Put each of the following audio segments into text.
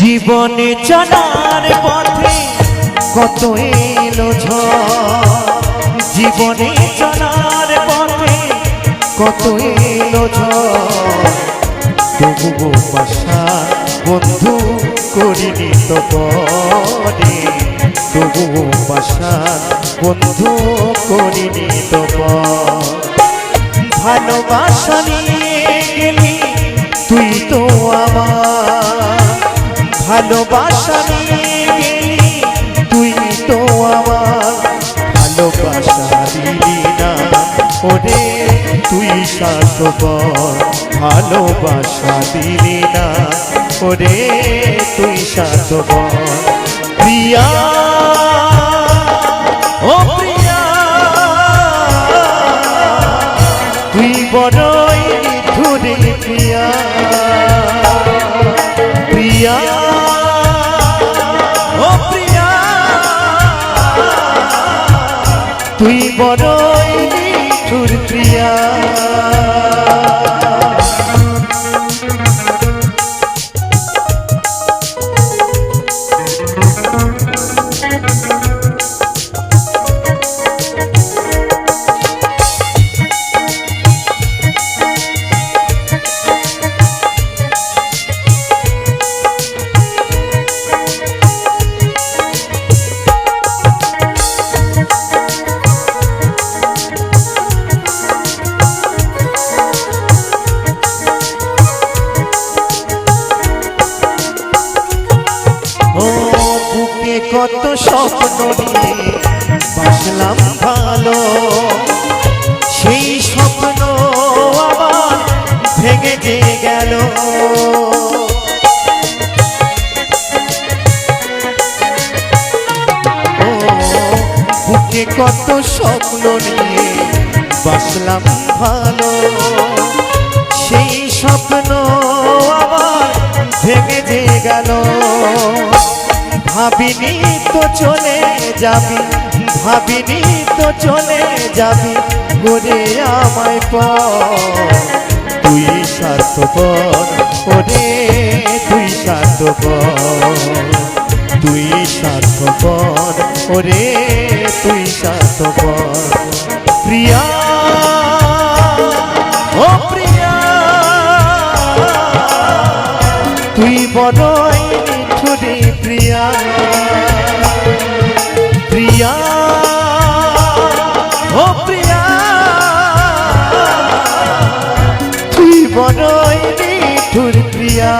জীবনে চলার পথে কত এলো ঝড়, জীবনে চলার পথে কত এলো ঝড়, তবুও পাশা বন্ধু করিনি তো পরে, তবুও পাশা বন্ধু করিনি তো ভালোবাসা নিয়ে গেলি তুই তো আমার, ভালোবাসা নিয়ে গেলি তুই তো আমার, ভালোবাসা দিলি না ওরে তুই স্বার্থপর, ভালোবাসা দিলি না ওরে তুই স্বার্থপর। প্রিয়া ও প্রিয়া তুই বড়ই নিঠুরে প্রিয়া, প্রিয়া ও প্রিয়া তুই বড়ই নিঠুর প্রিয়া। কত স্বপ্ন নিয়ে বাসলাম ভালো, সেই স্বপ্ন আবার ভেঙে যে গেল, বুকে কত স্বপ্ন নিয়ে বাসলাম ভালো, সেই স্বপ্ন আবার ভেঙে যে গেল। ভাবিনি তো চলে যাবি, ভাবিনি তো চলে যাবি ওরে আমায় পর, তুই স্বার্থপর ওরে তুই স্বার্থপর, তুই স্বার্থপর ওরে তুই স্বার্থপর। প্রিয়া ও প্রিয়া তুই বড়ই নিঠুরে প্রিয়া, প্রিয়া ও প্রিয়া তুই বড়ই নিঠুর প্রিয়া।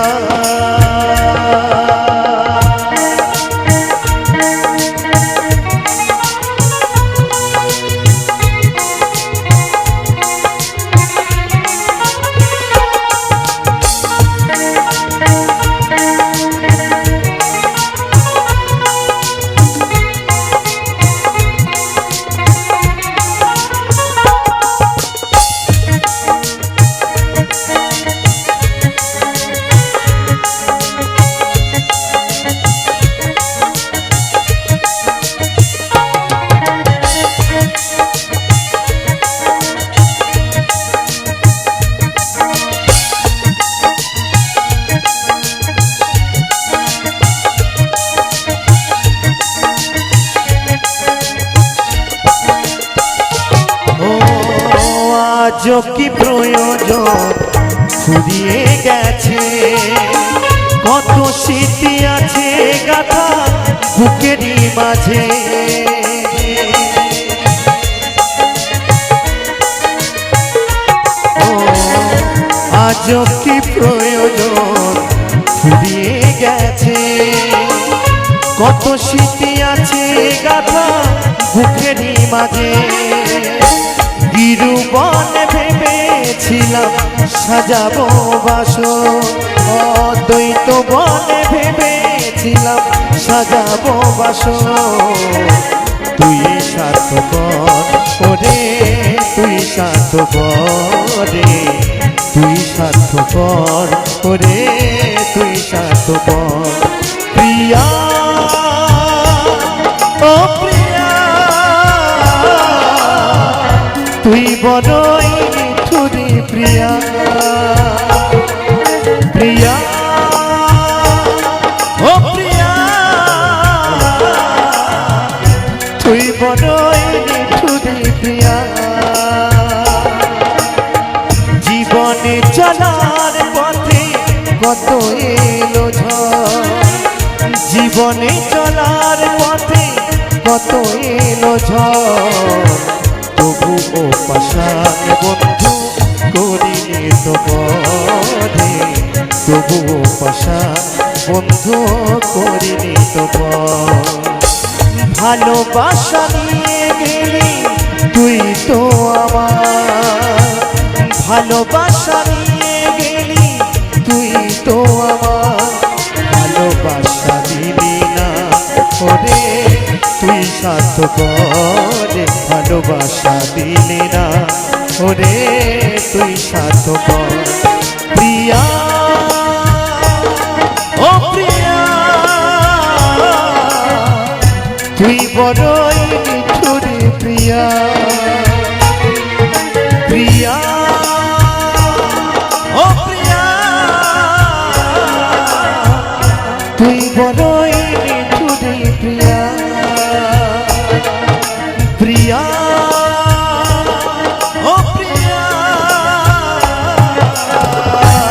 আজও কি প্রয়োজন ফুরিয়ে গেছে, কত স্মৃতি আছে গাথা বুকেরই মাঝে, আজও কি প্রয়োজন ফুরিয়ে গেছে, কত স্মৃতি আছে গাথা বুকেরই মাঝে। গিরুবনে ভেবেছিলাম সাজাবো বাসর, অদ্বৈত বনে ভেবেছিলাম সাজাবো বাসর, তুই স্বার্থপর ওরে তুই স্বার্থপর রে, তুই স্বার্থপর ওরে তুই স্বার্থপর। প্রিয়া ও প্রিয়া তুই বড়ই নিঠুরে প্রিয়া, প্রিয়া কত এলো ঝড়, জীবনে চলার পথে কত এলো ঝড়, তবু ও পাশান বন্ধু করিনি তো বধে, তবু ও পাশান বন্ধু করিনি তো বধ। ভালোবাসা নিয়ে গেলি তুই তো আমার, ভালোবাসা নিয়ে গেলি তুই তো আমার, ভালোবাসা দিলি না ওরে তুই স্বার্থপর, ভালোবাসা দিলি না ওরে তুই স্বার্থপর। প্রিয়া ও প্রিয়া তুই বড়ই নিঠুর প্রিয়া, প্রিয়া ও প্রিয়া তুই বড়ই নিঠুর প্রিয়া, প্রিয়া